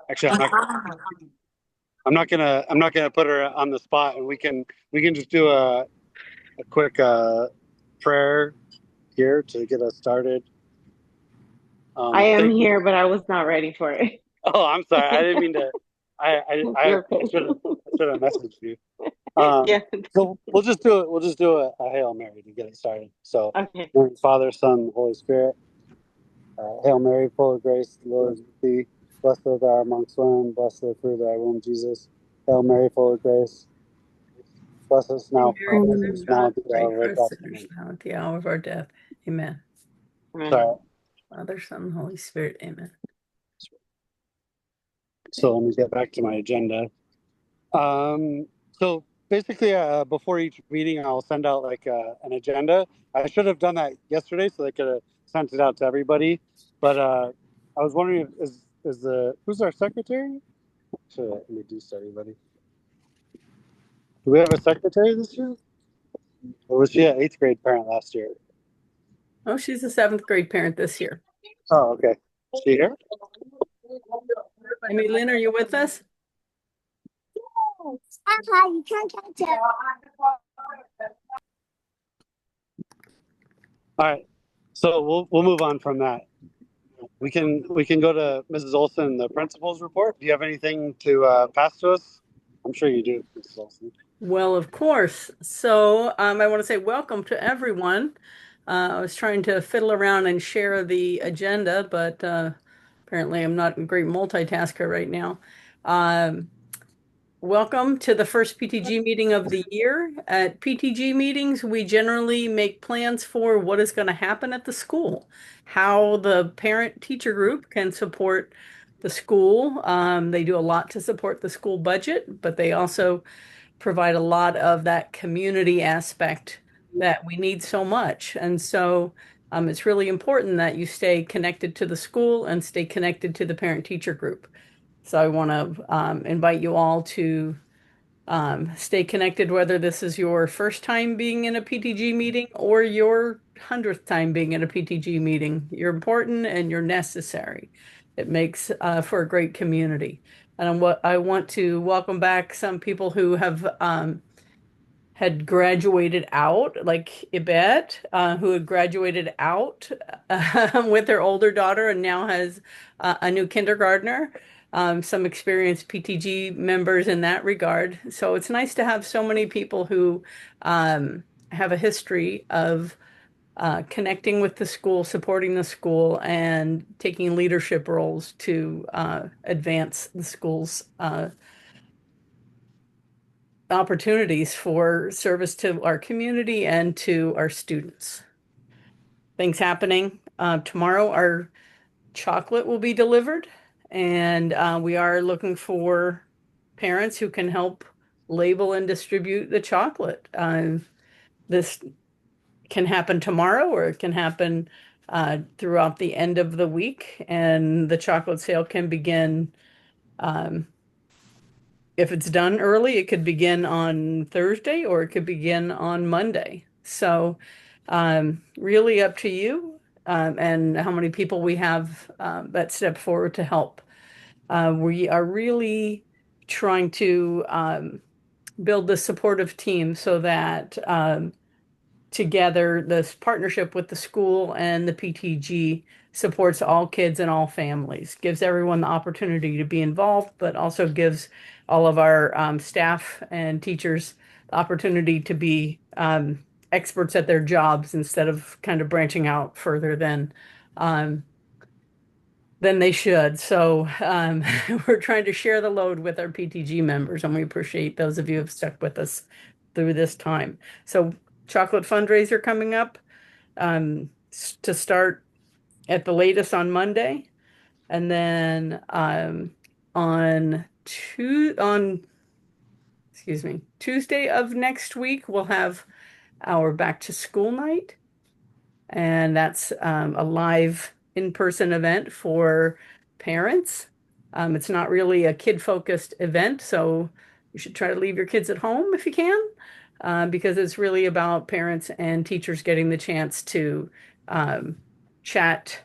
Actually, I'm not gonna put her on the spot, and we can just do a quick prayer here to get us started. I am Thank you. here, but I was not ready for it. Oh, I'm sorry. I didn't mean to. You're okay. I should have messaged you. Um, Yeah. so we'll just do it. We'll just do a Hail Mary to get it started. So, Okay. Father, Son, Holy Spirit. Hail Mary, full of grace, the Lord is with thee. Blessed art thou amongst women, blessed is the fruit of thy womb, Jesus. Hail Mary, full of grace, bless us Hail now, Mary, Mother of and now God, at the pray hour of for our us death. sinners Amen. now at the hour of our death. Amen. Amen. Sorry. Father, Son, Holy Spirit. Amen. So let me get back to my agenda. So basically, before each meeting, I'll send out like an agenda. I should have done that yesterday, so they could have sent it out to everybody. But I was wondering, if, is the who's our secretary? Should I introduce everybody? Do we have a secretary this year? Or was she an eighth grade parent last year? Oh, she's a seventh grade parent this year. Oh, okay. Is she here? Amy Lynn, are you with us? All right. So we'll move on from that. We can go to Mrs. Olson, the principal's report. Do you have anything to pass to us? I'm sure you do, Mrs. Olson. Well, of course. So I want to say welcome to everyone. I was trying to fiddle around and share the agenda, but apparently I'm not a great multitasker right now. Um, Welcome to the first PTG meeting of the year. At PTG meetings, we generally make plans for what is going to happen at the school, how the parent-teacher group can support the school. They do a lot to support the school budget, but they also provide a lot of that community aspect that we need so much. And so it's really important that you stay connected to the school and stay connected to the parent-teacher group. So I want to invite you all to stay connected, whether this is your first time being in a PTG meeting or your 100th time being in a PTG meeting. You're important and you're necessary. It makes for a great community. And what I want to welcome back some people who have had graduated out, like Ibet, who had graduated out with her older daughter and now has a new kindergartner. Some experienced PTG members in that regard. So it's nice to have so many people who have a history of connecting with the school, supporting the school, and taking leadership roles to advance the school's opportunities for service to our community and to our students. Things happening. Tomorrow, our chocolate will be delivered, and we are looking for parents who can help label and distribute the chocolate. This can happen tomorrow, or it can happen throughout the end of the week, and the chocolate sale can begin. Um, if it's done early, it could begin on Thursday or it could begin on Monday. So, really up to you, and how many people we have that step forward to help. We are really trying to build this supportive team so that together, this partnership with the school and the PTG supports all kids and all families, gives everyone the opportunity to be involved, but also gives all of our staff and teachers the opportunity to be experts at their jobs instead of kind of branching out further um, than they should. So we're trying to share the load with our PTG members, and we appreciate those of you who have stuck with us through this time. So chocolate fundraiser coming up to start at the latest on Monday, and then on Tuesday of next week we'll have our back to school night, and that's a live in-person event for parents. It's not really a kid-focused event, so you should try to leave your kids at home if you can, because it's really about parents and teachers getting the chance to um, chat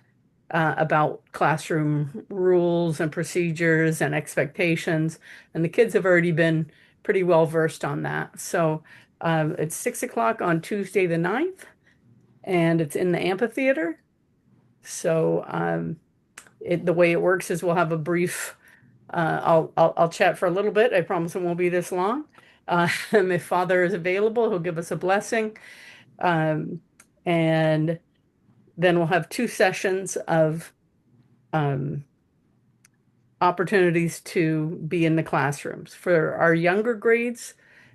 about classroom rules and procedures and expectations. And the kids have already been pretty well versed on that. So it's 6 o'clock on Tuesday the 9th, and it's in the amphitheater. So the way it works is we'll have a brief, I'll chat for a little bit. I promise it won't be this long. If Father is available, he'll give us a blessing. Um, and then we'll have two sessions of um, opportunities to be in the classrooms. For our younger grades,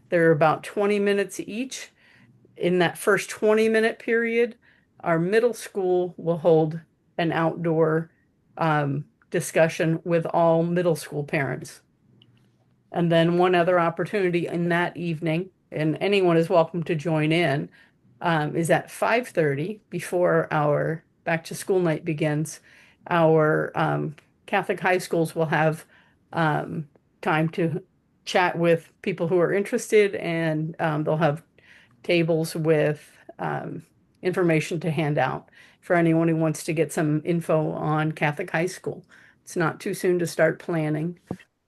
they're about 20 minutes each. In that first 20-minute period, our middle school will hold an outdoor discussion with all middle school parents. And then one other opportunity in that evening, and anyone is welcome to join in, is at 5:30 before our back to school night begins. Our Catholic high schools will have um, time to chat with people who are interested, and they'll have tables with information to hand out for anyone who wants to get some info on Catholic high school. It's not too soon to start planning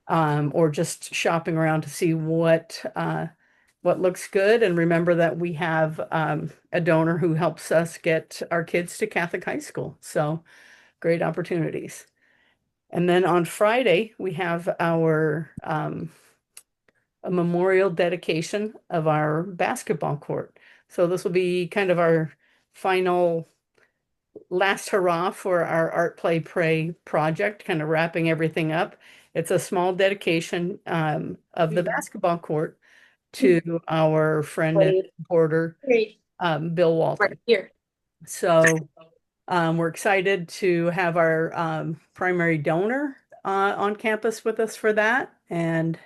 or just shopping around to see what looks good. And remember that we have a donor who helps us get our kids to Catholic high school. So great opportunities. And then on Friday, we have our a memorial dedication of our basketball court. So this will be kind of our final last hurrah for our Art Play Pray project, kind of wrapping everything up. It's a small dedication of the basketball court to our friend and supporter, Bill Walton. Right here. So we're excited to have our primary donor on campus with us for that, and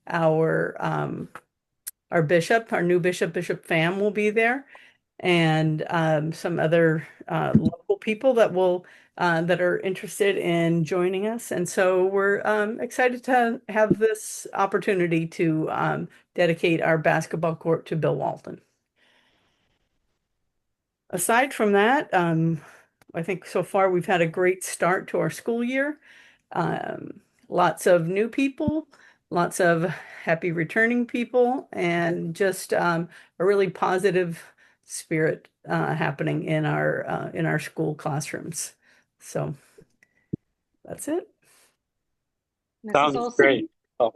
our bishop, our new bishop, Bishop Pham, will be there, and some other local people that are interested in joining us. And so we're excited to have this opportunity to dedicate our basketball court to Bill Walton. Aside from that, I think so far we've had a great start to our school year. Lots of new people, lots of happy returning people, and just a really positive spirit happening in our school classrooms. So that's it. Sounds great. Oh.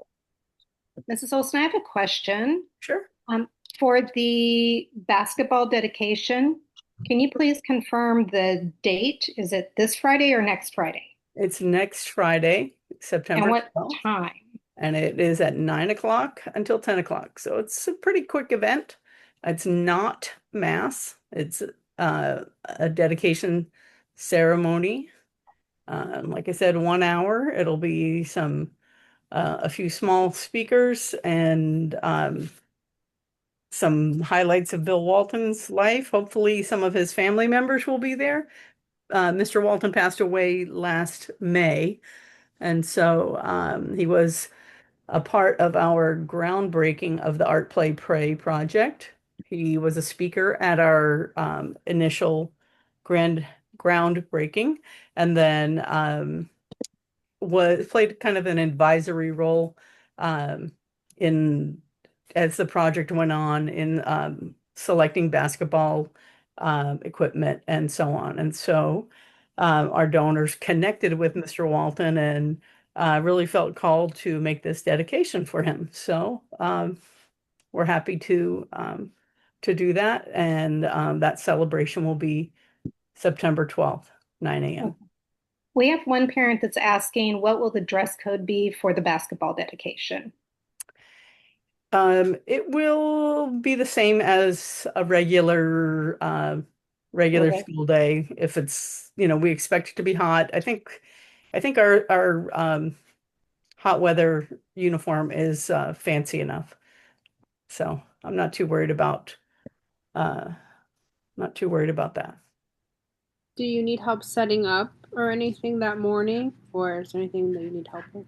Mrs. Olson, I have a question. Sure. For the basketball dedication, can you please confirm the date? Is it this Friday or next Friday? It's next Friday, September And what 12th, time? and it is at 9 o'clock until 10 o'clock. So it's a pretty quick event. It's not mass. It's a dedication ceremony. Like I said, 1 hour. It'll be a few small speakers and some highlights of Bill Walton's life. Hopefully, some of his family members will be there. Mr. Walton passed away last May, and so he was a part of our groundbreaking of the Art Play Pray project. He was a speaker at our initial groundbreaking, and then was played kind of an advisory role in as the project went on in selecting basketball equipment and so on. And so our donors connected with Mr. Walton and really felt called to make this dedication for him. So we're happy to do that, and that celebration will be September 12th, 9 a.m. We have one parent that's asking, what will the dress code be for the basketball dedication? It will be the same as a regular Okay. school day. If it's, we expect it to be hot. I think our hot weather uniform is fancy enough. So I'm uh not too worried about that. Do you need help setting up or anything that morning, or is there anything that you need help with?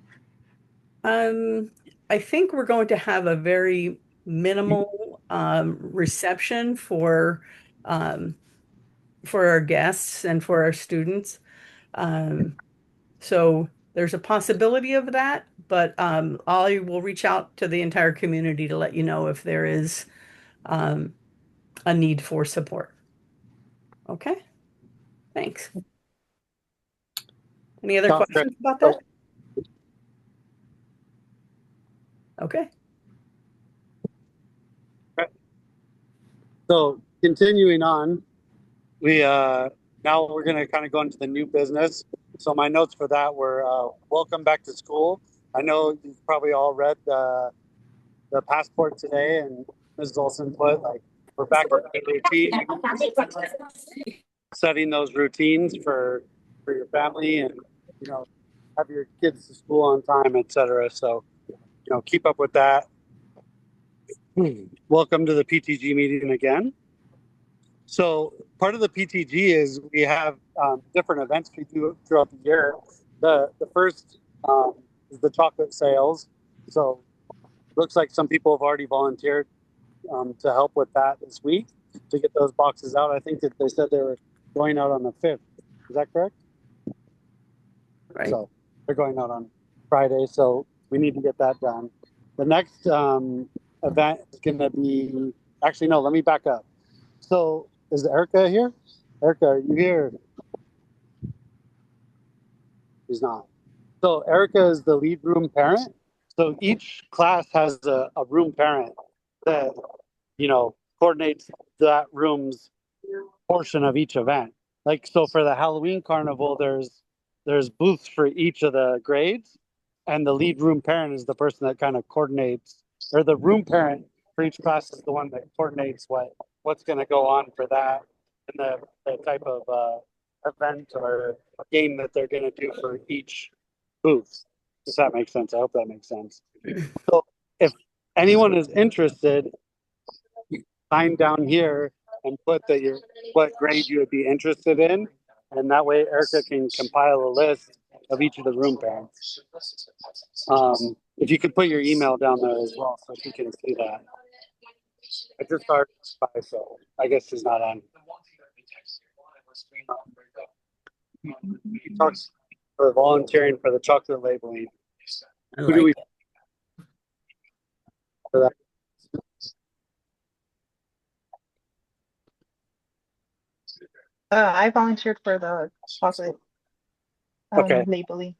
I think we're going to have a very minimal reception um, for our guests and for our students. So there's a possibility of that, but I will reach out to the entire community to let you know if there is a need for support. Okay, thanks. Any other questions about that? Okay. So continuing on, we now we're going to kind of go into the new business. So my notes for that were welcome back to school. I know you've probably all read the passport today, and Mrs. Olson put like we're back in the routine, setting those routines for your family, and have your kids to school on time, etc. So keep up with that. Welcome to the PTG meeting again. So part of the PTG is we have different events we do throughout the year. The first is the chocolate sales. So it looks like some people have already volunteered to help with that this week to get those boxes out. I think that they said they were going out on the 5th. Is that correct? Right. So they're going out on Friday. So we need to get that done. The next event is going to be, actually, no, let me back up. So is Erica here? Erica, are you here? She's not. So Erica is the lead room parent. So each class has a room parent that, coordinates that room's portion of each event. Like, so for the Halloween carnival, there's booths for each of the grades, and the lead room parent is the person that kind of coordinates, or the room parent for each class is the one that coordinates what's going to go on for that and the type of event or game that they're going to do for each booth. Does that make sense? I hope that makes sense. So if anyone is interested, sign down here and put that what grade you would be interested in, and that way Erica can compile a list of each of the room parents. If you could put your email down there as well, so she can see that. I just started by, so I guess she's not on. He talks for volunteering for the chocolate labeling. Who do we for that? I volunteered for the chocolate labeling.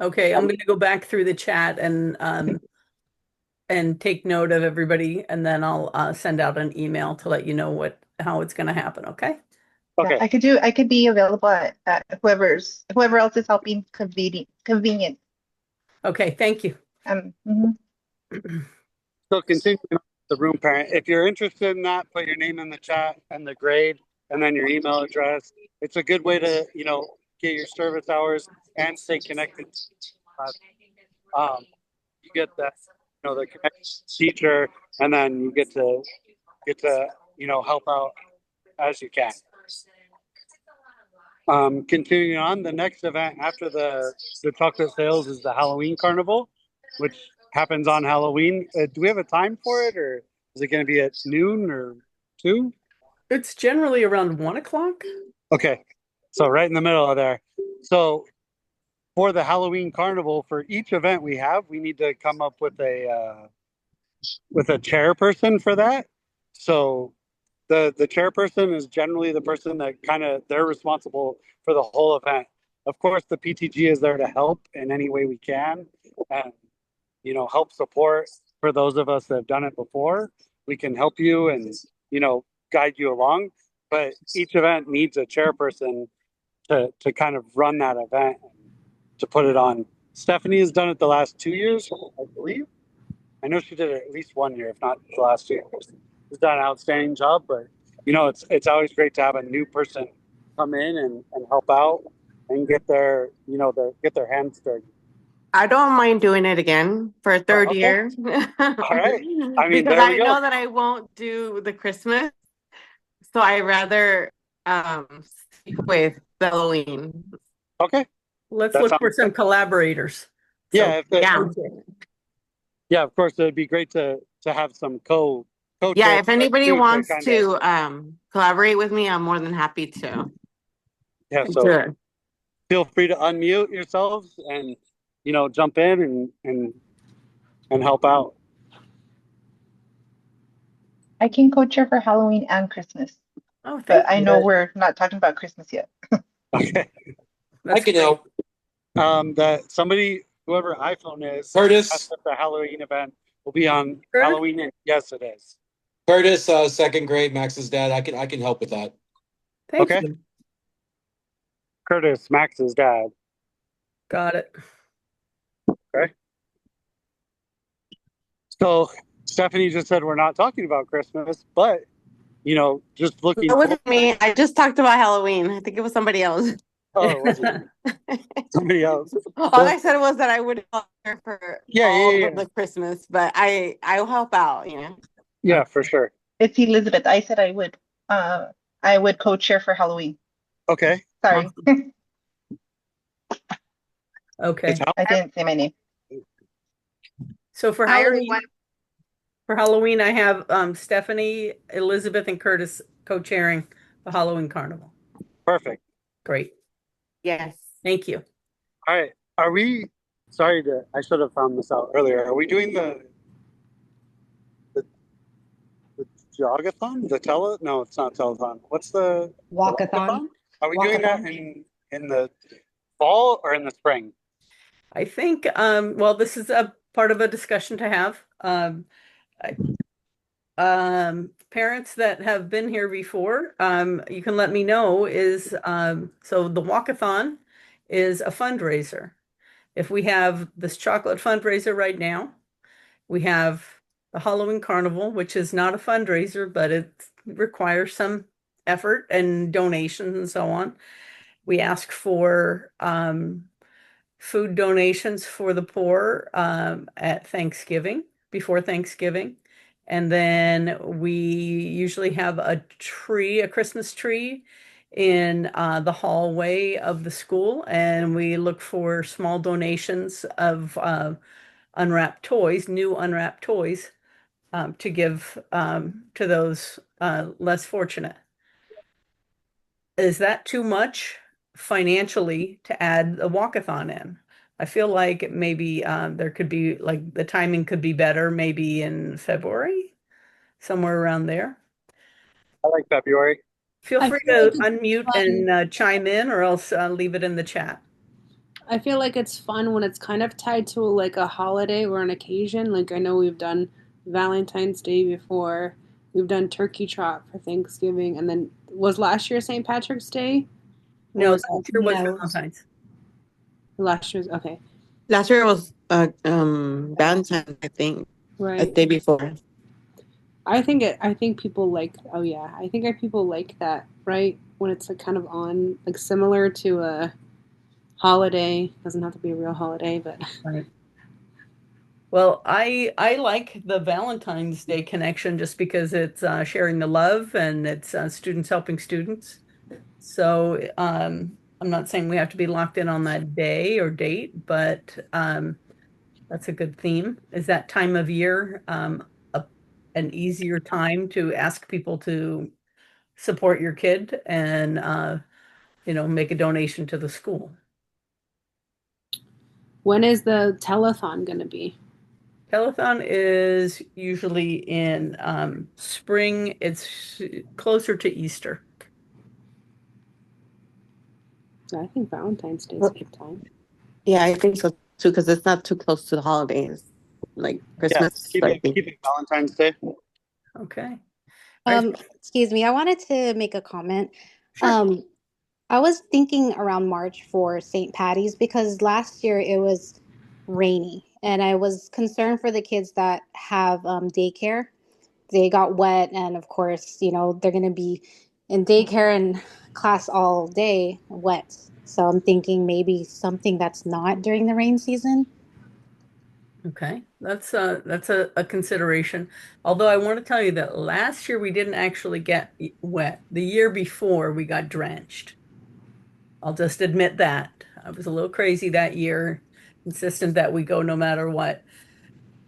Okay, I'm going to go back through the chat and take note of everybody, and then I'll send out an email to let you know how it's going to happen. Okay. Okay. Yeah, I could be available at whoever else is helping convenient. Okay, thank you. So continuing on the room parent, if you're interested in that, put your name in the chat and the grade, and then your email address. It's a good way to get your service hours and stay connected. You get that the connection teacher, and then you get to help out as you can. Continuing on, the next event after the chocolate sales is the Halloween carnival, which happens on Halloween. Do we have a time for it, or is it going to be at noon or 2? It's generally around 1 o'clock. Okay, so right in the middle of there. So for the Halloween carnival, for each event we need to come up with a chairperson for that. So the chairperson is generally the person that they're responsible for the whole event. Of course, the PTG is there to help in any way we can, and help support for those of us that have done it before. We can help you and guide you along, but each event needs a chairperson to kind of run that event, to put it on. Stephanie has done it the last 2 years, I believe. I know she did it at least 1 year, if not the last 2 years. She's done an outstanding job, but it's always great to have a new person come in and help out and get their hands dirty. I don't mind doing it again for a third year. All right. I mean, because I know that I won't do the Christmas, so I rather stick with the Halloween. Okay. Let's look for some collaborators. Yeah. So, yeah, of course, it'd be great to have some co. Yeah, if anybody wants to collaborate with me, I'm more than happy to. Yeah, so feel free to unmute yourselves and jump in and help out. I can co-chair for Halloween and Christmas, Oh, but thank I you. know we're not talking about Christmas yet. Okay. That's I can great. help. That somebody, whoever iPhone is, Curtis. at the Halloween event will be on Curtis? Halloween. Yes, it is. Curtis, second grade, Max's dad. I can help with that. Thank Okay. you. Curtis, Max's dad. Got it. Okay. So Stephanie just said we're not talking about Christmas, but just looking. That wasn't me. I just talked about Halloween. I think it was somebody else. Oh, it wasn't somebody else. All Well, I said was that I would volunteer for Yeah, all yeah, of the Christmas, but I'll help out. yeah, for sure. It's Elizabeth. I said I would co-chair for Halloween. Okay. Sorry, Okay. It's I didn't say my name. So for Halloween, I have Stephanie, Elizabeth, and Curtis co-chairing the Halloween Carnival. perfect. Great. Yes. Thank you. All right. Are we? Sorry, I should have found this out earlier. Are we doing the jogathon? No, it's not telethon. What's the Walkathon. Are we doing that in the fall or in the spring? I think, well, this is a part of a discussion to have. Parents that have been here before, you can let me know so the walkathon is a fundraiser. If we have this chocolate fundraiser right now, we have the Halloween Carnival, which is not a fundraiser, but it requires some effort and donations and so on. We ask for food donations for the poor at Thanksgiving, before Thanksgiving. And then we usually have a Christmas tree in the hallway of the school, and we look for small donations of unwrapped toys, new unwrapped toys, to give to those less fortunate. Is that too much financially to add a walkathon in? I feel like maybe there could be like the timing could be better, maybe in February, somewhere around there. I like February. Feel I free feel to like it's unmute fun. and chime in, or else leave it in the chat. I feel like it's fun when it's kind of tied to like a holiday or an occasion. Like I know we've done Valentine's Day before. We've done turkey trot for Thanksgiving, and then was last year St. Patrick's Day? Or No, was last that year was No. Valentine's. last year's? Okay, Last year was Valentine's, I think, a right. day before. I think people like. Oh yeah, I think people like that, right? When it's like kind of on, like similar to a holiday. Doesn't have to be a real holiday, but Right. Well, I like the Valentine's Day connection just because it's sharing the love and it's students helping students. So I'm not saying we have to be locked in on that day or date, but that's a good theme. Is that time of year an easier time to ask people to support your kid and make a donation to the school? when is the telethon going to be? Telethon is usually in spring. It's closer to Easter. I think Valentine's Day is a good time. Yeah, I think so too, because it's not too close to the holidays, like Yeah, Christmas. keep it Valentine's Day. Okay. Excuse me, I wanted to make a comment. Sure. I was thinking around March for St. Patty's because last year it was rainy and I was concerned for the kids that have daycare. They got wet, and of course, they're going to be in daycare and class all day wet. So I'm thinking maybe something that's not during the rain season. Okay, that's a consideration. Although I want to tell you that last year we didn't actually get wet. The year before we got drenched. I'll just admit that. I was a little crazy that year, insistent that we go no matter what.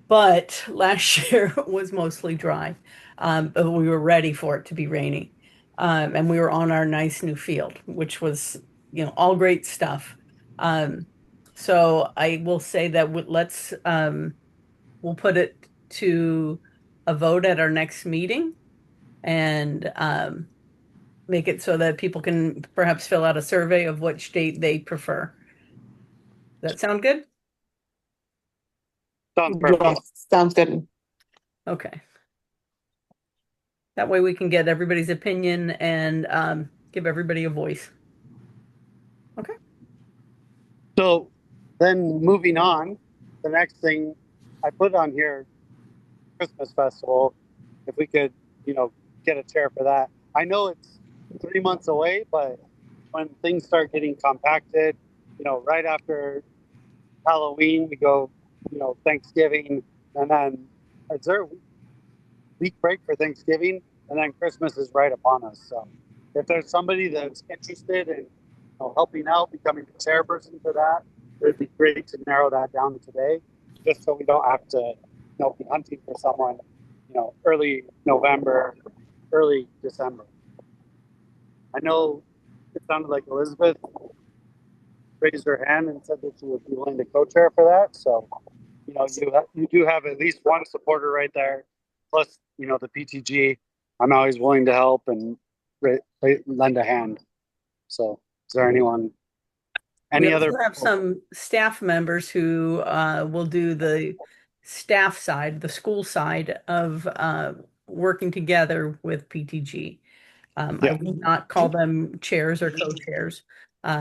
But last year was mostly dry. But we were ready for it to be rainy. And we were on our nice new field, which was all great stuff. So I will say that let's we'll put it to a vote at our next meeting and make it so that people can perhaps fill out a survey of which date they prefer. Does that sound good? Sounds perfect. Yes, sounds good. Okay. That way we can get everybody's opinion and give everybody a voice. Okay. So then moving on, the next thing I put on here, Christmas festival, if we could, get a chair for that. I know it's 3 months away, but when things start getting compacted, right after Halloween, we go, Thanksgiving, and then is there a week break for Thanksgiving, and then Christmas is right upon us. So if there's somebody that's interested in helping out, becoming a chairperson for that, it'd be great to narrow that down today, just so we don't have to be hunting for someone, early November, early December. I know it sounded like Elizabeth raised her hand and said that she would be willing to co-chair for that. So, you do have at least one supporter right there. Plus, the PTG. I'm always willing to help and lend a hand. So, is there anyone? We also have some staff members who will do the staff side, the school side of working together with PTG. I would not call them chairs or co-chairs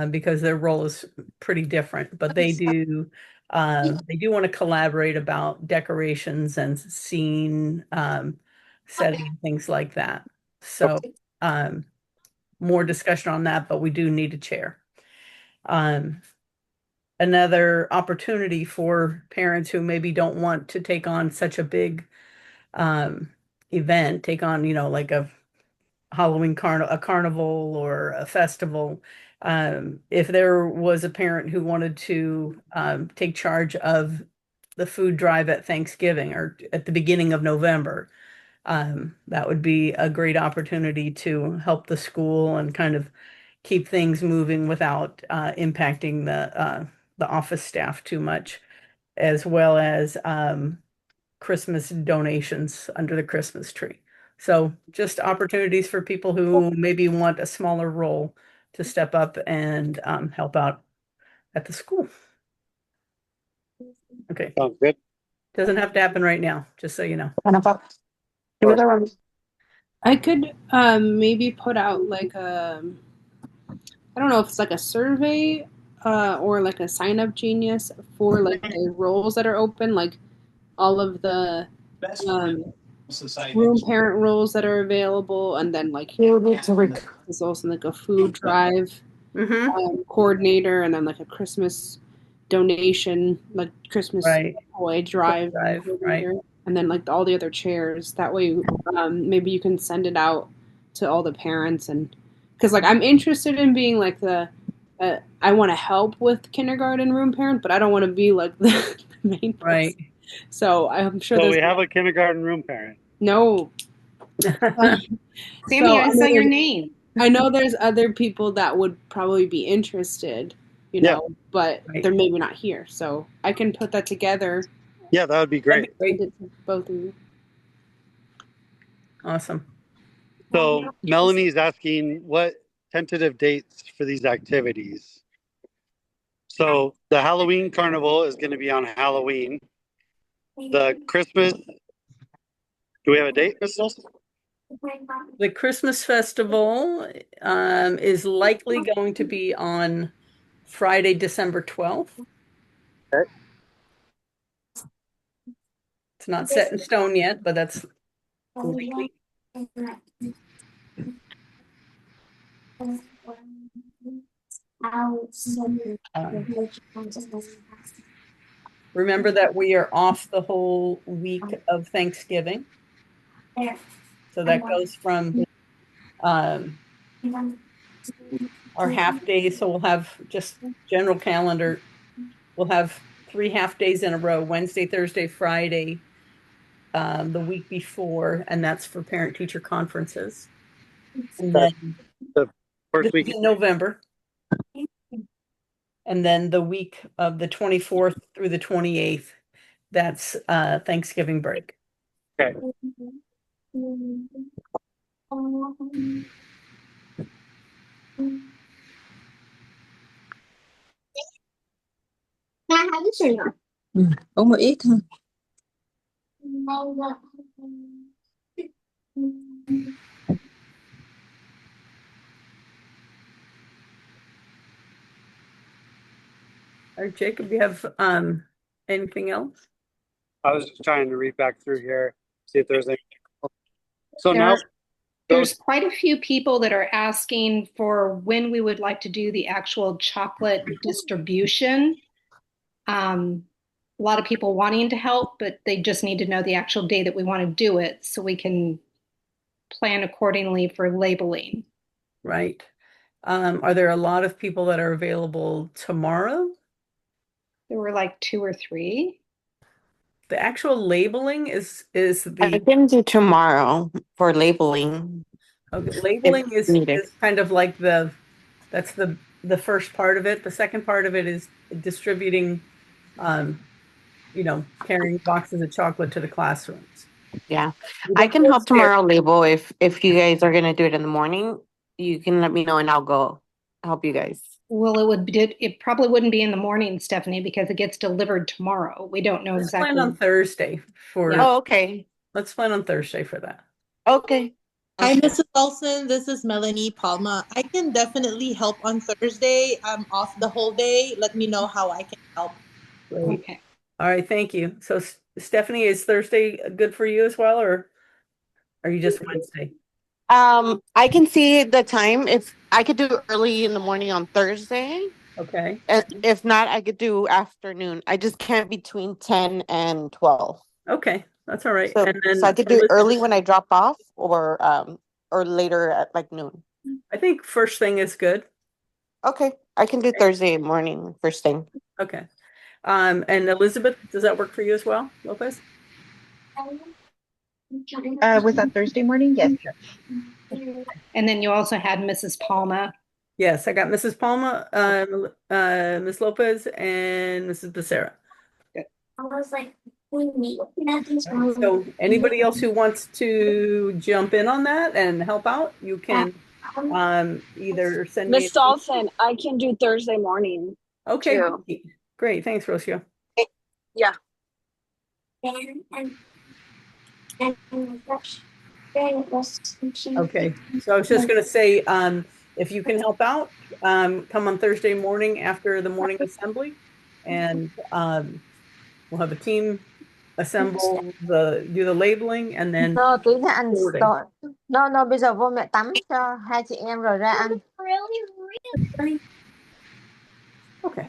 because their role is pretty different, but they do want to collaborate about decorations and scene setting, things like that. So more discussion on that, but we do need a chair. Another opportunity for parents who maybe don't want to take on such a big event, take on, like a Halloween carnival or a festival. If there was a parent who wanted to take charge of the food drive at Thanksgiving or at the beginning of November, that would be a great opportunity to help the school and kind of keep things moving without impacting the office staff too much, as well as Christmas donations under the Christmas tree. So just opportunities for people who maybe want a smaller role to step up and help out at the school. Okay. Sounds good. Doesn't have to happen right now, just so you know. I could maybe put out like I don't know if it's like a survey or like a sign up genius for like the roles that are open, like all of the room parent roles that are available, and then like there's also like a food drive coordinator, and then like a Christmas donation, like Christmas toy drive, right. And then like all the other chairs. That way, maybe you can send it out to all the parents, and because like I'm interested in being like I want to help with kindergarten room parent, but I don't want to be like the main person. Right. So I'm sure. So we have a kindergarten room parent. No. Sammy, I saw your name. I know there's other people that would probably be interested, but they're maybe not here. So I can put that together. Yeah, that would be great. Both of you. Awesome. So Melanie's asking what tentative dates for these activities. So the Halloween carnival is going to be on Halloween. The Christmas, do we have a date, Ms. Nelson? The Christmas festival is likely going to be on Friday, December 12th. Okay. It's not set in stone yet, but that's likely. Remember that we are off the whole week of Thanksgiving. So that goes from our half days. So we'll have just general calendar. We'll have 3 half days in a row, Wednesday, Thursday, Friday, the week before, and that's for parent teacher conferences. And then the first week in November. And then the week of the 24th through the 28th, that's Thanksgiving break. Okay. Có một ít thôi. All right, Jacob, you have anything else? I was just trying to read back through here, see if there's anything. So now There's quite a few people that are asking for when we would like to do the actual chocolate distribution. A lot of people wanting to help, but they just need to know the actual day that we want to do it so we can plan accordingly for labeling. Right. Are there a lot of people that are available tomorrow? There were like 2 or 3. The actual labeling is I the can do tomorrow for labeling. okay, labeling if is needed. kind of like that's the first part of it. The second part of it is distributing, carrying boxes of chocolate to the classrooms. Yeah, We I don't can go help upstairs. tomorrow label if you guys are gonna do it in the morning. You can let me know and I'll go help you guys. Well, it probably wouldn't be in the morning, Stephanie, because it gets delivered tomorrow. We don't know Let's plan exactly. on Thursday for. Yeah. Oh, okay. Let's plan on Thursday for that. Okay. Hi, Mrs. Olson. This is Melanie Palma. I can definitely help on Thursday. I'm off the whole day. Let me know how I can help. Great. Okay. All right, thank you. So Stephanie, is Thursday good for you as well, or are you just Wednesday? I can see the time. If I could do early in the morning on Thursday. Okay. And if not, I could do afternoon. I just can't between 10 and 12. Okay, that's all right. So, And then so I could do early when I drop off or later at like noon. I think first thing is good. Okay, I can do Thursday morning first thing. Okay. And Elizabeth, does that work for you as well, Lopez? Was that Thursday morning? Yes. And then you also had Mrs. Palma. Yes, I got Mrs. Palma, Ms. Lopez, and Mrs. Becerra. So anybody else who wants to jump in on that and help out, you can either send me. Miss Dolphin, I can do Thursday morning. Okay, too. great. Thanks, Rocio. Yeah. Okay, so I was just going to say, if you can help out, come on Thursday morning after the morning assembly, and we'll have a team assemble do the labeling, and then Tí nữa anh forwarding. no, bây giờ vô mẹ tắm cho hai chị em rồi ra ăn. Okay.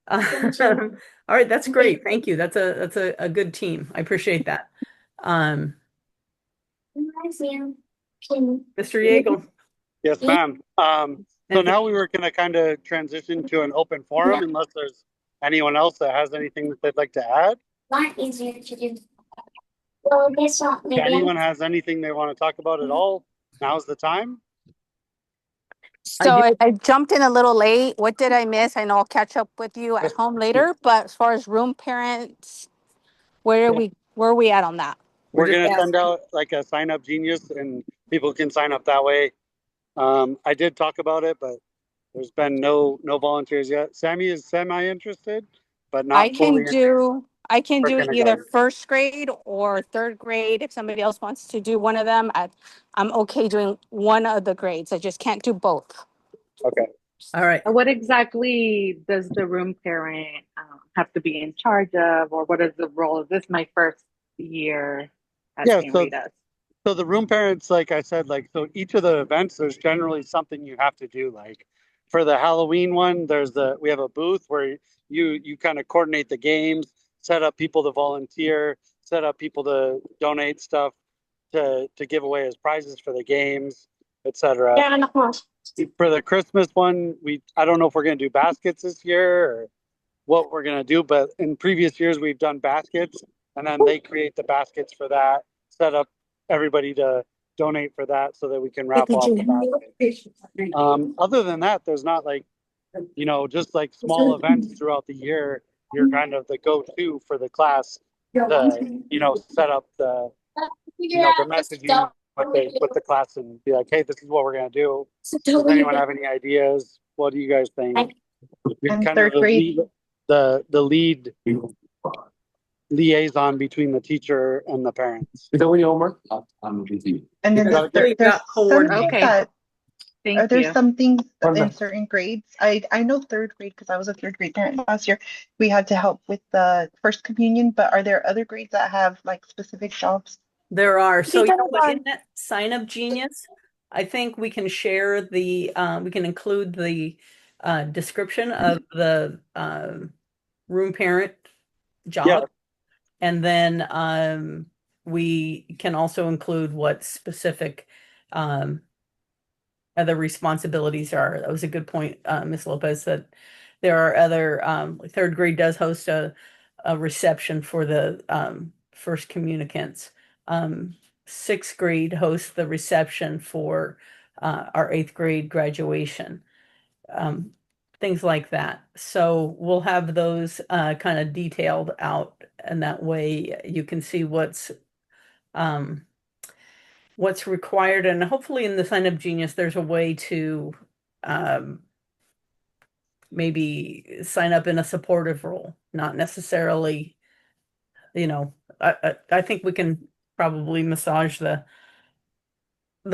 All right, that's great. Thank you. That's a good team. I appreciate that. Mr. Yeagle. Yes, ma'am. So now we were going to kind of transition to an open forum, unless there's anyone else that has anything that they'd like to add. If anyone has anything they want to talk about at all, now's the time. So I jumped in a little late. What did I miss? I know I'll catch up with you at home later, but as far as room parents, where are we at on that? We're going to send out like a sign up genius and people can sign up that way. I did talk about it, but there's been no volunteers yet. Sammy is semi-interested, but not I can do kindergarten. either first grade or third grade. If somebody else wants to do one of them, I'm okay doing one of the grades. I just can't do both. Okay. All right. What exactly does the room parent have to be in charge of, or what is the role? Is this my first year at St. Rita's? So the room parents, like I said, so each of the events, there's generally something you have to do. Like for the Halloween one, we have a booth where you kind of coordinate the games, set up people to volunteer, set up people to donate stuff to give away as prizes for the games, etc. For the Christmas one, I don't know if we're going to do baskets this year or what we're going to do, but in previous years we've done baskets, and then they create the baskets for that, set up everybody to donate for that so that we can wrap off the basket. Other than that, there's not just like small events throughout the year, you're kind of the go-to for the class to, set up the messaging with the class and be like, hey, this is what we're going to do. Does anyone have any ideas? What do you guys think? You're And kind of third grade. the lead liaison between the teacher and the parents. And then Because there's we've got some things Okay. that Thank are there you. some things in certain grades. I know third grade because I was a third grade parent last year. We had to help with the first communion, but are there other grades that have like specific jobs? There are. So Tita in that sign up genius, I think we can share we can include the description of the room parent job. And then we can also include what specific other responsibilities are. That was a good point, Ms. Lopez, that there are other, third grade does host a reception for the first communicants. Sixth grade hosts the reception for our eighth grade graduation. Things like that. So we'll have those kind of detailed out, and that way you can see what's required. And hopefully in the sign up genius, there's a way to maybe sign up in a supportive role, not necessarily, I think we can probably massage the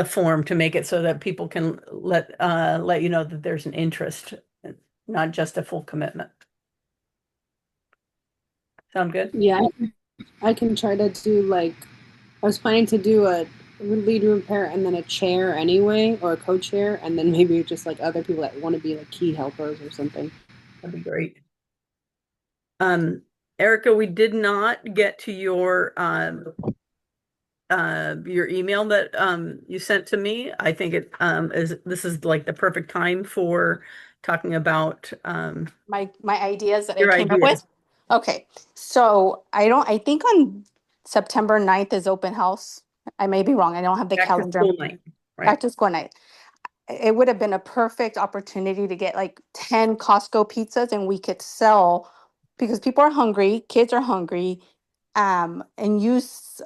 form to make it so that people can let you know that there's an interest, not just a full commitment. Sound good? Yeah, I can try to do I was planning to do a lead room parent and then a chair anyway, or a co-chair, and then maybe just other people that want to be key helpers or something. That'd be great. Erica, we did not get to your email that you sent to me. I think this is the perfect time for talking about my ideas that I your came up ideas. with. Okay. So I think on September 9th is open house. I may be wrong. I don't have the Back to calendar. school night, Back right? to school night. It would have been a perfect opportunity to get 10 Costco pizzas and we could sell because people are hungry, kids are hungry, and use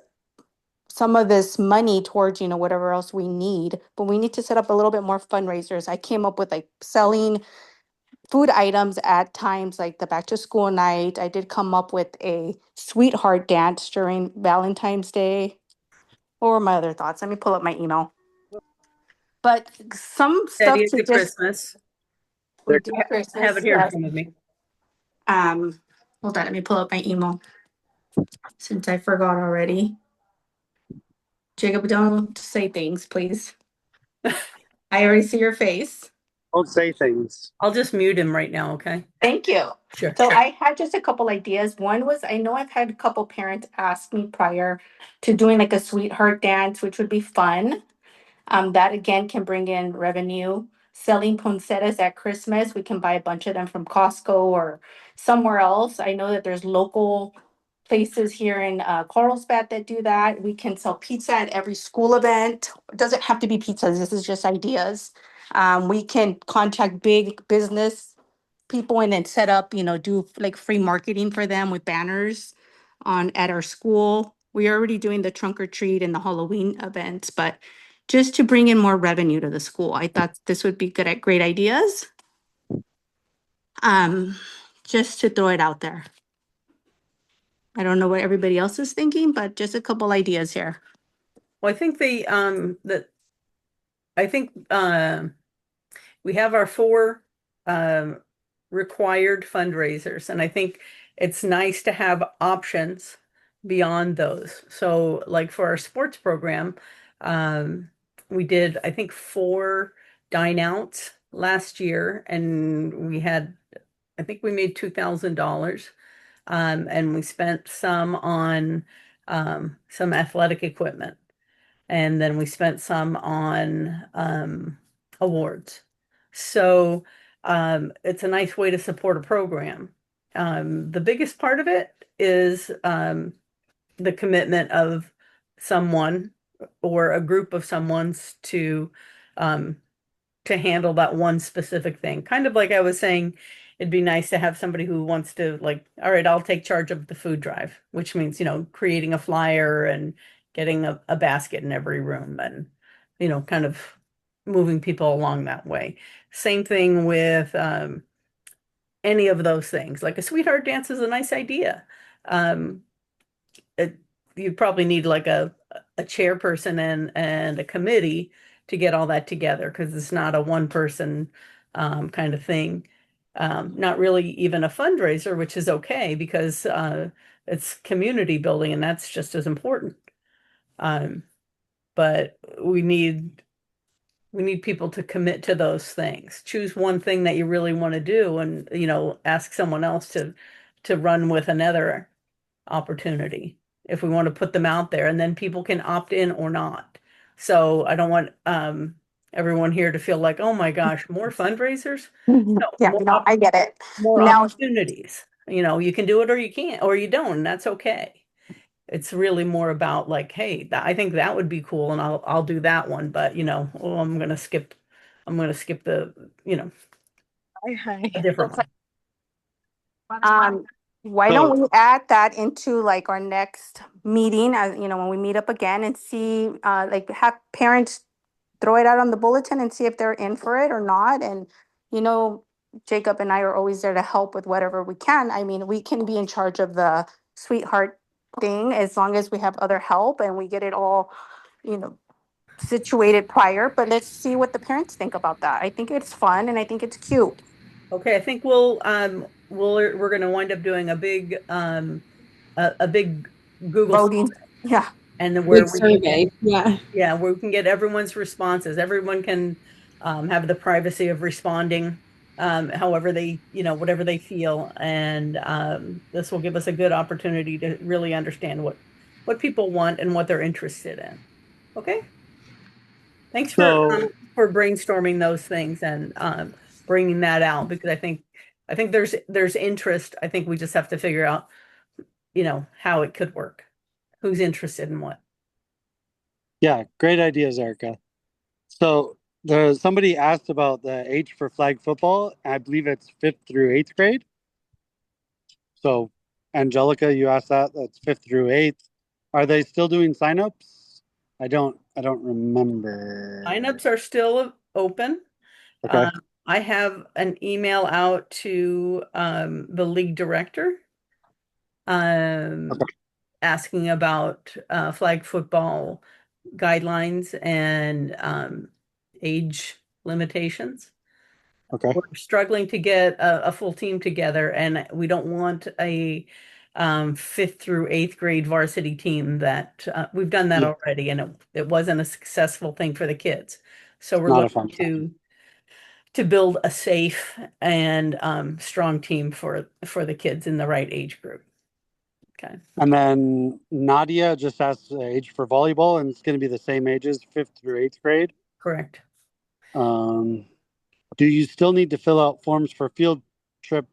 some of this money towards, whatever else we need. But we need to set up a little bit more fundraisers. I came up with selling food items at times like the back to school night. I did come up with a sweetheart dance during Valentine's Day. What were my other thoughts? Let me pull up my email. But some stuff Daddy, to it's just Christmas. we do I have Christmas. it here in Yes. front of me. Hold on, let me pull up my email since I forgot already. Jacob, don't say things, please. I already see your face. Don't say things. I'll just mute him right now, okay? Thank you. Sure. So I had just a couple ideas. One was I know I've had a couple parents ask me prior to doing a sweetheart dance, which would be fun. That again can bring in revenue. Selling poinsettias at Christmas, we can buy a bunch of them from Costco or somewhere else. I know that there's local places here in Carlsbad that do that. We can sell pizza at every school event. It doesn't have to be pizzas. This is just ideas. We can contact big business people and then set up, do free marketing for them with banners at our school. We're already doing the trunk or treat and the Halloween events, but just to bring in more revenue to the school, I thought this would be great ideas. Just to throw it out there. I don't know what everybody else is thinking, but just a couple ideas here. Well, I think we have our 4 required fundraisers, and I think it's nice to have options beyond those. So, for our sports program, we did, I think, 4 dine outs last year, and I think we made $2,000. And we spent some on some athletic equipment. And then we spent some on awards. So it's a nice way to support a program. The biggest part of it is the commitment of someone or a group of someone's to to handle that one specific thing. Kind of like I was saying, it'd be nice to have somebody who wants to like, all right, I'll take charge of the food drive, which means, creating a flyer and getting a basket in every room and, kind of moving people along that way. Same thing with any of those things. Like a sweetheart dance is a nice idea. Um, it, you probably need like a chairperson and a committee to get all that together because it's not a one person kind of thing. Not really even a fundraiser, which is okay because it's community building and that's just as important. Um, but we need people to commit to those things. Choose one thing that you really want to do and, ask someone else to run with another opportunity if we want to put them out there and then people can opt in or not. So I don't want everyone here to feel like, oh my gosh, more fundraisers? No, Yeah, no, I get it. more Now, opportunities. You can do it or you can't or you don't, and that's okay. It's really more about like, hey, I think that would be cool and I'll do that one, but oh, I'm gonna skip the, Hi. a different one. um, why So don't we add that into like our next meeting, as when we meet up again and see, like have parents throw it out on the bulletin and see if they're in for it or not. And, you know, Jacob and I are always there to help with whatever we can. I mean, we can be in charge of the sweetheart thing as long as we have other help and we get it all, you know, situated prior. But let's see what the parents think about that. I think it's fun and I think it's cute. Okay, I think we're gonna wind up doing a big Google Voting. survey Yeah. and then Big where we can survey. Yeah. where we can get everyone's responses. Everyone can have the privacy of responding however they, whatever they feel. And this will give us a good opportunity to really understand what people want and what they're interested in. Okay? Thanks so for brainstorming those things and bringing that out because I think there's interest. I think we just have to figure out, how it could work. Who's interested in what? yeah, great ideas, Erica. So somebody asked about the age for flag football. I believe it's fifth through eighth grade. So Angelica, you asked that. That's fifth through eighth. Are they still doing signups? I don't remember. Signups are still open. Okay. I have an email out to the league director um, Okay. asking about flag football guidelines and age limitations. Okay. We're struggling to get a full team together, and we don't want a fifth through eighth grade varsity team that we've done that Yeah, already, and it wasn't a successful thing for the kids. So we're not a looking fun time. to build a safe and strong team for the kids in the right age group. Okay. And then Nadia just asked the age for volleyball, and it's going to be the same ages, fifth through eighth grade. Correct. Um, do you still need to fill out forms for field trip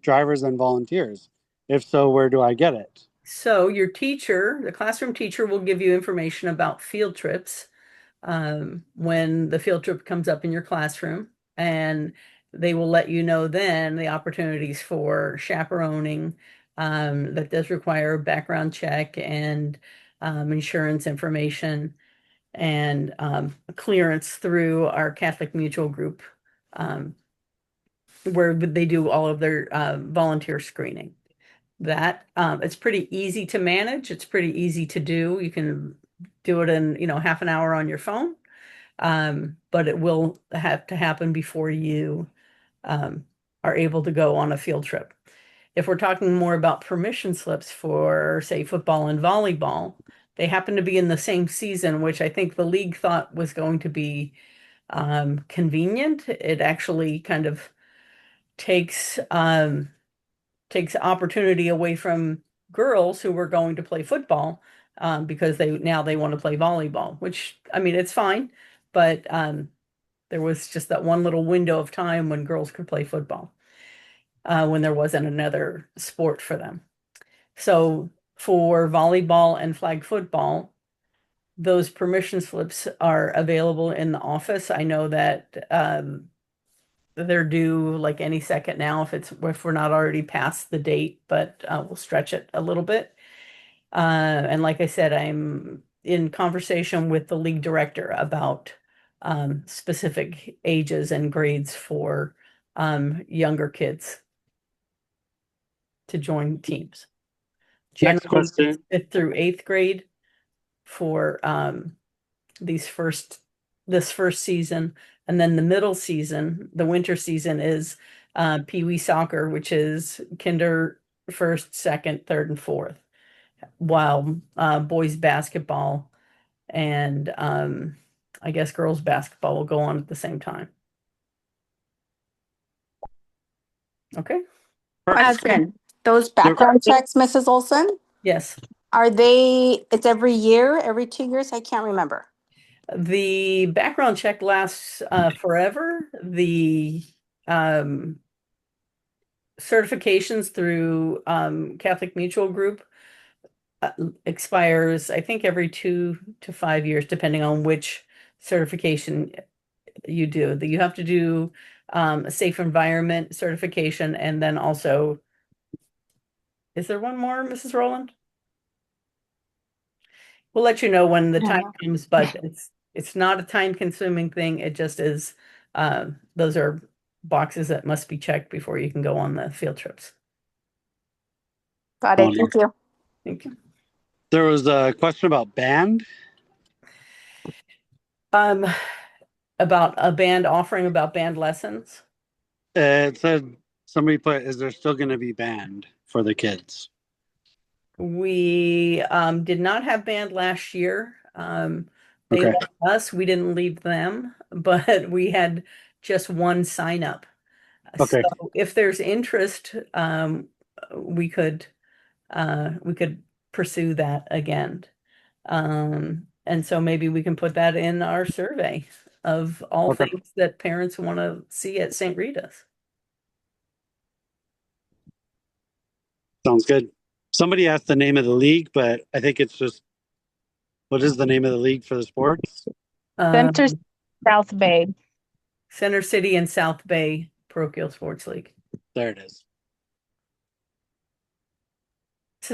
drivers and volunteers? If so, where do I get it? So your teacher, the classroom teacher, will give you information about field trips when the field trip comes up in your classroom, and they will let you know then the opportunities for chaperoning. That does require a background check and insurance information and clearance through our Catholic Mutual group, um, where they do all of their volunteer screening. That it's pretty easy to manage. It's pretty easy to do. You can do it in, half an hour on your phone. But it will have to happen before you um, are able to go on a field trip. If we're talking more about permission slips for, say, football and volleyball, they happen to be in the same season, which I think the league thought was going to be convenient. It actually kind of takes takes opportunity away from girls who were going to play football because they want to play volleyball, which I mean it's fine, but there was just that one little window of time when girls could play football when there wasn't another sport for them. So for volleyball and flag football, those permission slips are available in the office. I know that they're due like any second now if we're not already past the date, but we'll stretch it a little bit. And like I said, I'm in conversation with the league director about specific ages and grades for younger kids to join teams. Next Generally, it's question. fifth through eighth grade for this first season, and then the middle season, the winter season is Pee Wee soccer, which is kinder, first, second, third, and fourth, while boys basketball and I guess girls basketball will go on at the same time. Okay. Question. Those There- background checks, Mrs. Olson, Yes. it's every year, every 2 years? I can't remember. The background check lasts forever. The certifications through Catholic Mutual Group expires, I think, every 2 to 5 years, depending on which certification you do. You have to do a safe environment certification, and then also, is there one more, Mrs. Rowland? We'll let you know when the time comes, but it's not a time-consuming thing. It just is. Those are boxes that must be checked before you can go on the field trips. Got it. Thank you. Thank you. There was a question about band. About a band offering about band lessons. It said somebody put, "Is there still going to be band for the kids?" We did not have band last year. They Okay. left us, we didn't leave them, but we had just one sign up. Okay. So if there's interest, we could pursue that again. And so maybe we can put that in our survey of all Okay. things that parents want to see at St. Rita's. Sounds good. Somebody asked the name of the league, but I think it's just, what is the name of the league for the sports? Center South Bay. Center City and South Bay Parochial Sports League. There it is.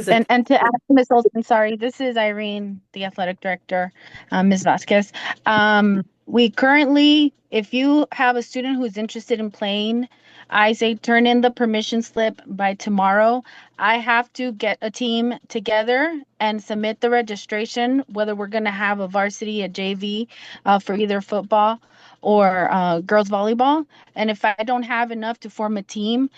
And to add, Ms. Olson, sorry, this is Irene, the athletic director, Ms. Vasquez. We currently, if you have a student who's interested in playing, I say turn in the permission slip by tomorrow. I have to get a team together and submit the registration, whether we're going to have a varsity, a JV for either football or girls volleyball. And if I don't have enough to form a team,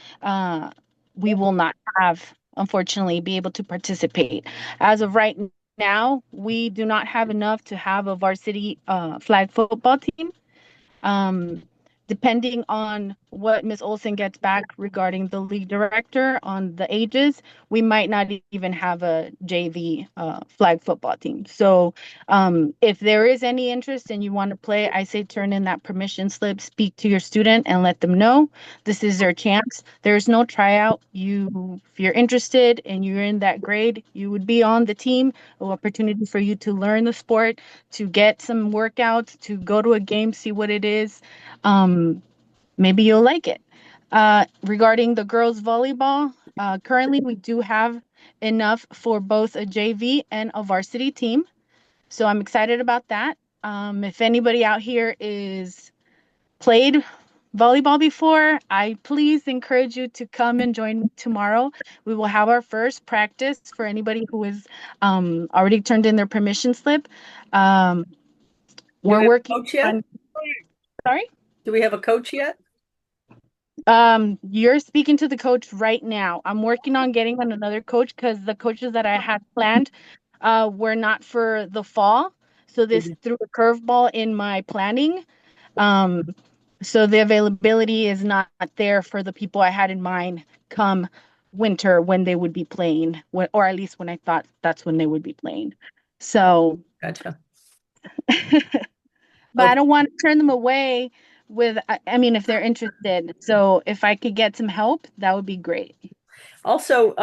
we will not have, unfortunately, be able to participate. As of right now, we do not have enough to have a varsity flag football team. Depending on what Ms. Olson gets back regarding the league director on the ages, we might not even have a JV flag football team. So if there is any interest and you want to play, I say turn in that permission slip, speak to your student and let them know this is their chance. There's no tryout. If you're interested and you're in that grade, you would be on the team, an opportunity for you to learn the sport, to get some workouts, to go to a game, see what it is. Maybe you'll like it. Regarding the girls volleyball, currently we do have enough for both a JV and a varsity team. So I'm excited about that. If anybody out here is played volleyball before, I please encourage you to come and join me tomorrow. We will have our first practice for anybody who has already turned in their permission slip. We're working on. Sorry? Do we have a coach yet? You're speaking to the coach right now. I'm working on getting on another coach because the coaches that I had planned were not for the fall. So this threw a curveball in my planning. So the availability is not there for the people I had in mind come winter when they would be playing, or at least when I thought that's when they would be playing. So Gotcha. But I don't want to turn them away with, I mean, if they're interested. So if I could get some help, that would be great. Also,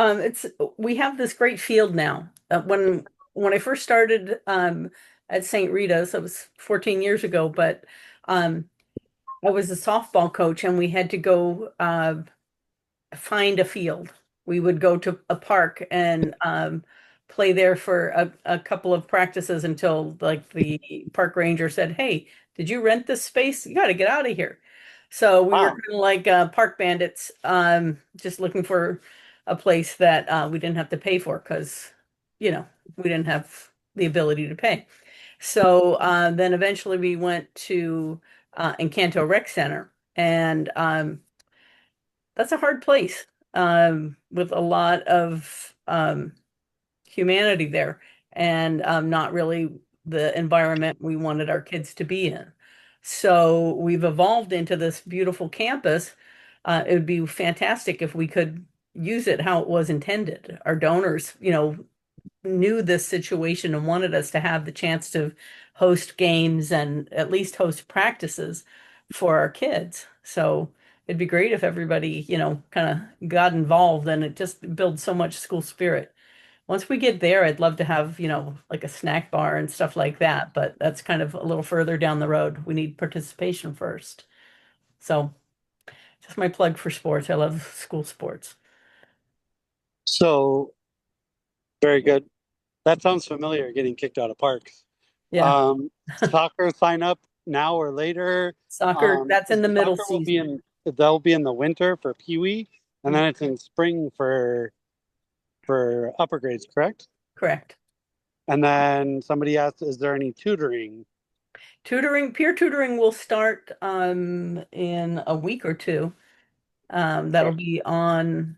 we have this great field now. When I first started at St. Rita's. It was 14 years ago, but um, I was a softball coach and we had to go find a field. We would go to a park and play there for a couple of practices until like the park ranger said, "Hey, did you rent this space? You got to get out of here." So we were Wow. kind of like park bandits, just looking for a place that we didn't have to pay for because, we didn't have the ability to pay. So then eventually we went to Encanto Rec Center, and that's a hard place with a lot of humanity there and not really the environment we wanted our kids to be in. So we've evolved into this beautiful campus. It would be fantastic if we could use it how it was intended. Our donors, knew this situation and wanted us to have the chance to host games and at least host practices for our kids. So it'd be great if everybody, kind of got involved, and it just builds so much school spirit. Once we get there, I'd love to have, like a snack bar and stuff like that, but that's kind of a little further down the road. We need participation first. So just my plug for sports. I love school sports. So very good. That sounds familiar, getting kicked out of parks. Yeah. Soccer sign up now or later. Soccer, that's in the middle Soccer will season. they'll be in the winter for Pee Wee, and then Mhm. it's in spring for upper grades, correct? Correct. And then somebody asked, is there any tutoring? Peer tutoring will start in a week or two. That'll be on,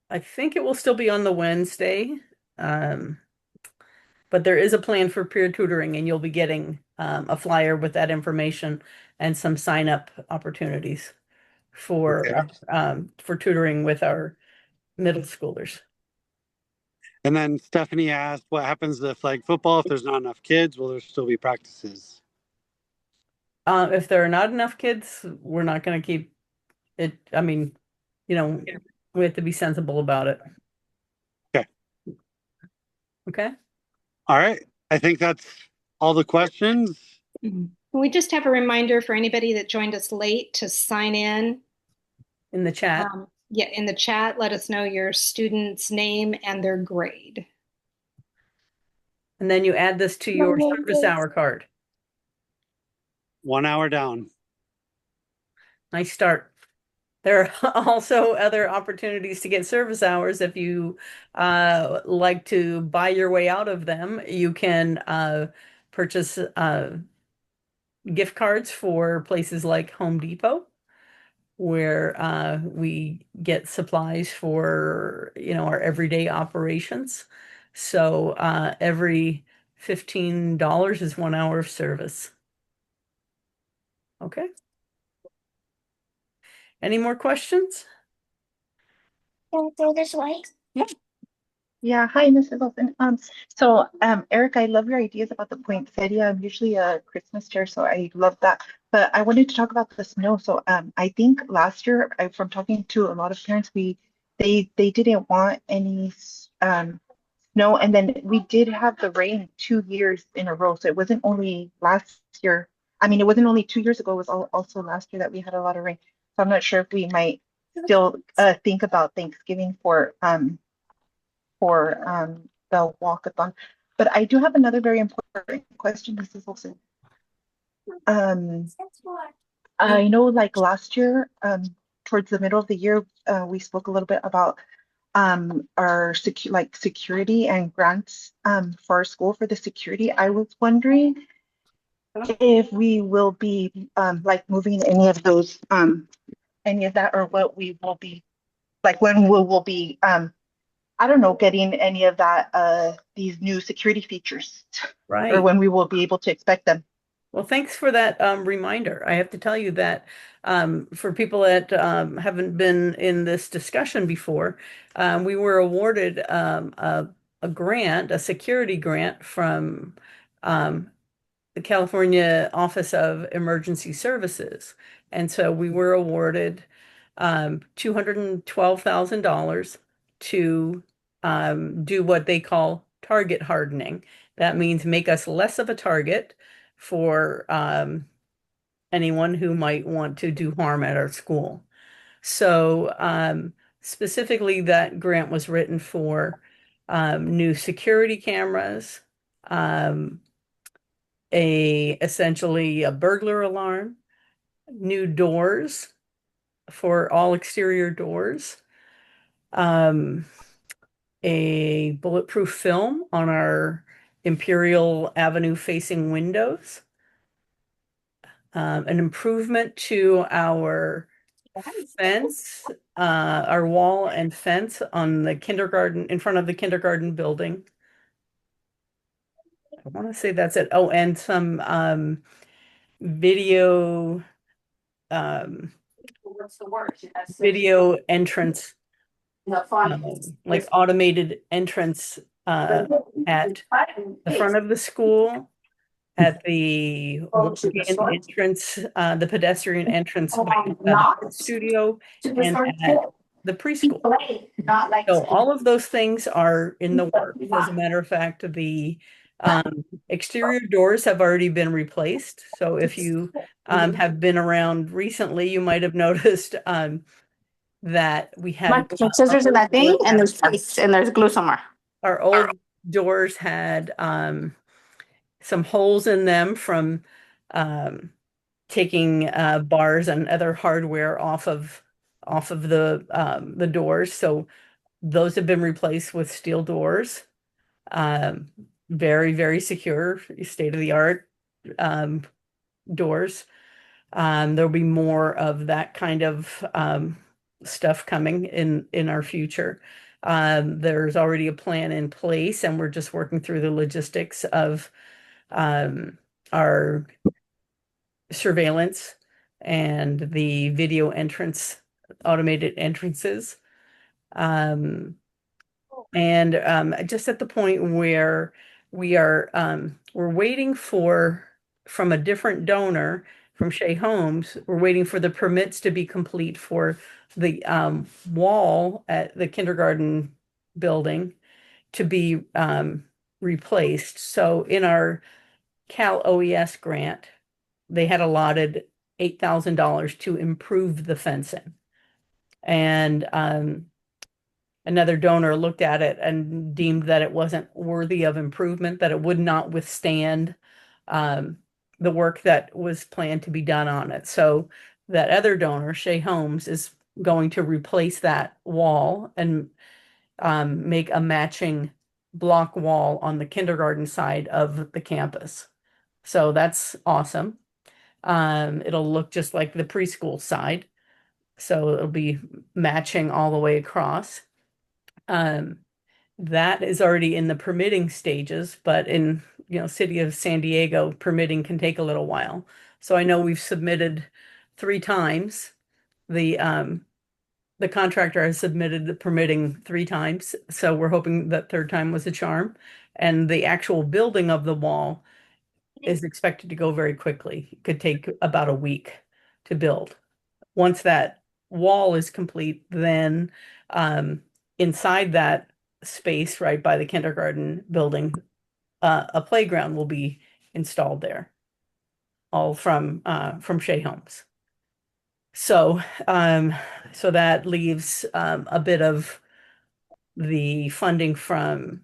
I think it will still be on the Wednesday. Um, but there is a plan for peer tutoring, and you'll be getting a flyer with that information and some sign up opportunities for tutoring with our middle schoolers. And then Stephanie asked, what happens to flag football if there's not enough kids? Will there still be practices? If there are not enough kids, we're not going to keep it. I mean, we have to be sensible about it. Okay. Okay. All right. I think that's all the questions. Can we just have a reminder for anybody that joined us late to sign in? In the chat. Yeah, in the chat, let us know your student's name and their grade. And then you add this to your service hour card. 1 hour down. Nice start. There are also other opportunities to get service hours. If you like to buy your way out of them, you can purchase gift cards for places like Home Depot, where we get supplies for, our everyday operations. So every $15 is 1 hour of service. Okay. Any more questions? Can I go this way? Yeah. Yeah, hi, Mrs. Wilson. Eric, I love your ideas about the poinsettia. I'm usually a Christmas chair, so I love that. But I wanted to talk about the snow. I think last year, from talking to a lot of parents, they didn't want any snow, and then we did have the rain 2 years in a row. So it wasn't only last year. I mean, it wasn't only 2 years ago. It was also last year that we had a lot of rain. So I'm not sure if we might still think about Thanksgiving for the walkathon. But I do have another very important question, Mrs. Wilson. I know like last year, towards the middle of the year, we spoke a little bit about our security and grants for our school for the security. I was wondering if we will be like moving any of those any of that, or what we will be like when we will be I don't know, getting any of that, these new security features, Right. or when we will be able to expect them. Well, thanks for that reminder. I have to tell you that for people that haven't been in this discussion before, we were awarded a grant, a security grant from the California Office of Emergency Services. And so we were awarded $212,000 to do what they call target hardening. That means make us less of a target for anyone who might want to do harm at our school. So specifically, that grant was written for new security cameras, um, essentially a burglar alarm, new doors for all exterior doors, um, a bulletproof film on our Imperial Avenue facing windows, an improvement to our fence, our wall and fence on the kindergarten, in front of the kindergarten building. I want to say that's it. Oh, and some video What's the word? video entrance, like automated entrance at the front of the school, at the walk-in entrance, the pedestrian entrance by the studio, and at the preschool. So all of those things are in the works. As a matter of fact, the exterior doors have already been replaced. So if you have been around recently, you might have noticed that we had Make scissors in that thing, and there's place, and there's glue somewhere. our old doors had some holes in them from taking bars and other hardware off of the doors. So those have been replaced with steel doors. Very, very secure, state-of-the-art doors. There'll be more of that kind of stuff coming in our future. There's already a plan in place, and we're just working through the logistics of our surveillance and the video entrance, automated entrances. And just at the point where we're waiting from a different donor, from Shea Homes, we're waiting for the permits to be complete for the wall at the kindergarten building to be replaced. So in our Cal OES grant, they had allotted $8,000 to improve the fencing. And another donor looked at it and deemed that it wasn't worthy of improvement, that it would not withstand the work that was planned to be done on it. So that other donor, Shea Homes, is going to replace that wall and make a matching block wall on the kindergarten side of the campus. So that's awesome. It'll look just like the preschool side. So it'll be matching all the way across. That is already in the permitting stages, but in, city of San Diego, permitting can take a little while. So I know we've submitted 3 times. The contractor has submitted the permitting 3 times, so we're hoping that third time was a charm. And the actual building of the wall is expected to go very quickly. It could take about a week to build. Once that wall is complete, then inside that space right by the kindergarten building, a playground will be installed there, all from Shea Homes. So that leaves a bit of the funding from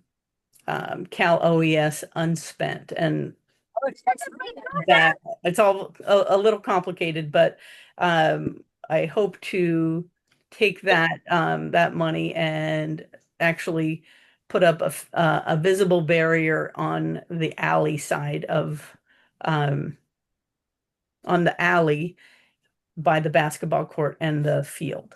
Cal OES unspent, and that it's all a little complicated, but I hope to take that money and actually put up a visible barrier on the alley side of on the alley by the basketball court and the field.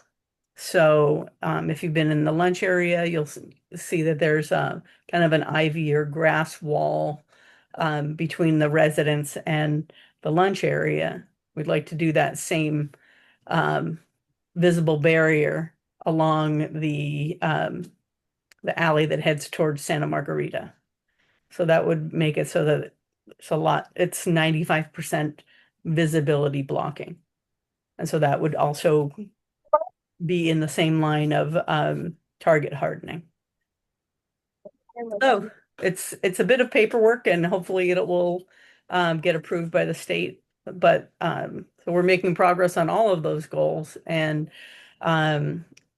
So if you've been in the lunch area, you'll see that there's a kind of an ivy or grass wall between the residents and the lunch area. We'd like to do that same visible barrier along the alley that heads towards Santa Margarita. So that would make it so that it's 95% visibility blocking. And so that would also be in the same line of target hardening. So it's a bit of paperwork, and hopefully it will get approved by the state. But so we're making progress on all of those goals. And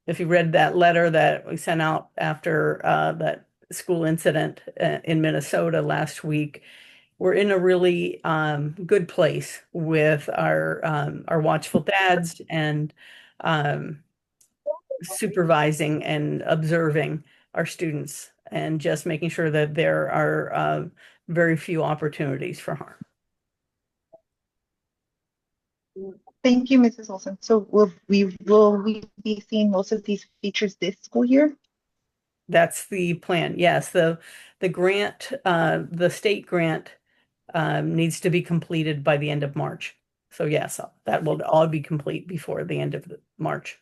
if you read that letter that we sent out after that school incident in Minnesota last week, we're in a really good place with our watchful dads and um, supervising and observing our students and just making sure that there are very few opportunities for harm. Thank you, Mrs. Olson. So will we be seeing most of these features this school year? That's the plan. Yes, the grant, the state grant needs to be completed by the end of March. So yes, that will all be complete before the end of March.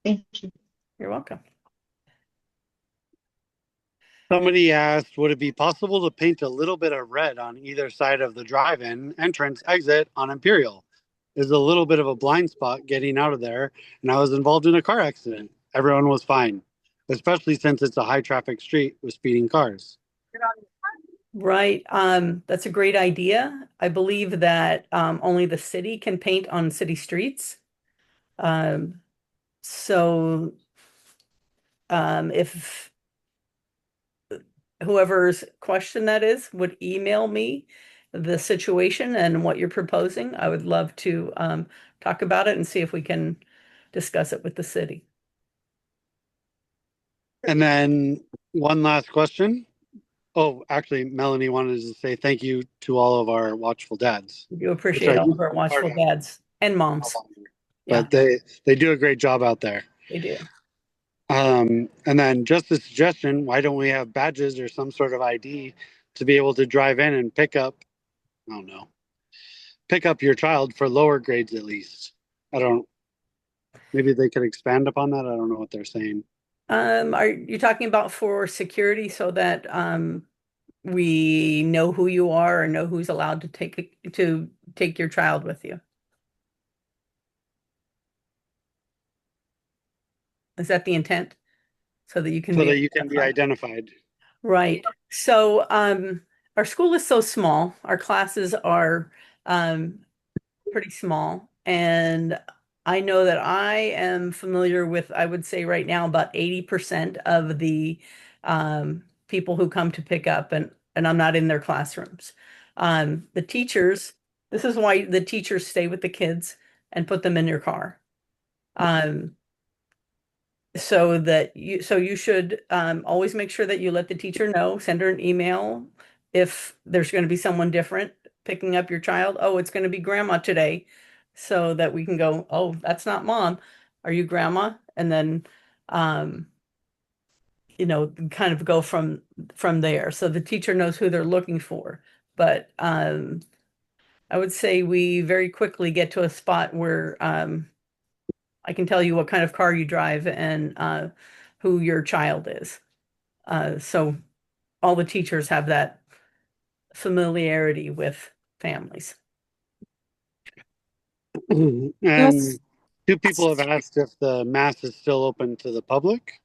Thank you. You're welcome. Somebody asked, would it be possible to paint a little bit of red on either side of the drive-in entrance exit on Imperial? There's a little bit of a blind spot getting out of there, and I was involved in a car accident. Everyone was fine, especially since it's a high traffic street with speeding cars. Right. That's a great idea. I believe that only the city can paint on city streets. So if whoever's question that is would email me the situation and what you're proposing, I would love to talk about it and see if we can discuss it with the city. And then one last question. Oh, actually, Melanie wanted to say thank you to all of our watchful dads. We do appreciate all of our watchful dads and moms. But they do a great job out there. They do. And then just a suggestion, why don't we have badges or some sort of ID to be able to drive in and pick up, I don't know, pick up your child for lower grades at least. Maybe they could expand upon that. I don't know what they're saying. Are you talking about for security so that we know who you are and know who's allowed to take your child with you? Is that the intent? So that you can be identified. Right. So our school is so small. Our classes are pretty small. And I know that I am familiar with, I would say right now, about 80% of the people who come to pick up, and I'm not in their classrooms. The teachers, this is why the teachers stay with the kids and put them in your car. So you should always make sure that you let the teacher know, send her an email if there's going to be someone different picking up your child. Oh, it's going to be grandma today, so that we can go, oh, that's not mom. Are you grandma? And then kind of go from there. So the teacher knows who they're looking for. But I would say we very quickly get to a spot where I can tell you what kind of car you drive and who your child is. So all the teachers have that familiarity with families. And two people have asked if the mass is still open to the public.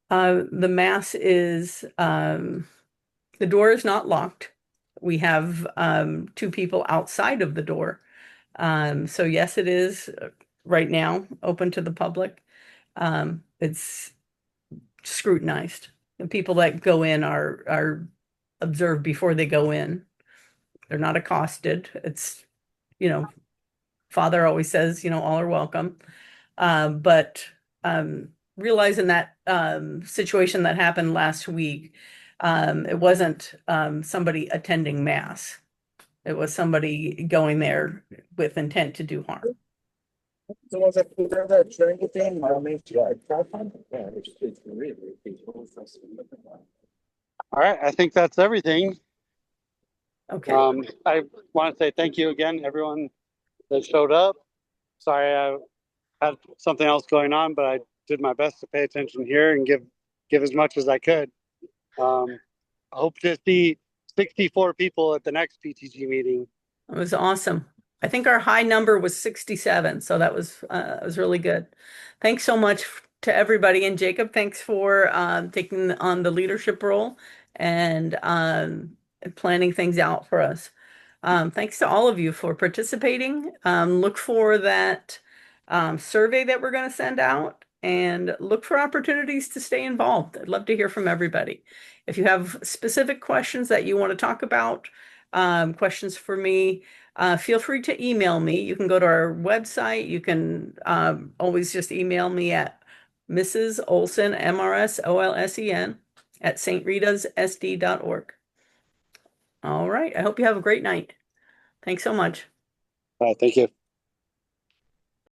The mass is, the door is not locked. We have two people outside of the door. So yes, it is right now open to the public. It's scrutinized. The people that go in are observed before they go in. They're not accosted. It's, Father always says, all are welcome. But realizing that situation that happened last week, it wasn't somebody attending mass. It was somebody going there with intent to do harm. All right, I think that's everything. Okay. I want to say thank you again, everyone that showed up. Sorry, I had something else going on, but I did my best to pay attention here and give as much as I could. I hope to see 64 people at the next PTG meeting. It was awesome. I think our high number was 67, so that was really good. Thanks so much to everybody. And Jacob, thanks for taking on the leadership role and planning things out for us. Thanks to all of you for participating. Look for that survey that we're going to send out and look for opportunities to stay involved. I'd love to hear from everybody. If you have specific questions that you want to talk about, questions for me, feel free to email me. You can go to our website. You can always just email me at Mrs. Olsen, MRSOLSEN, atstritasSD.org. All right. I hope you have a great night. Thanks so much. All right. Thank you.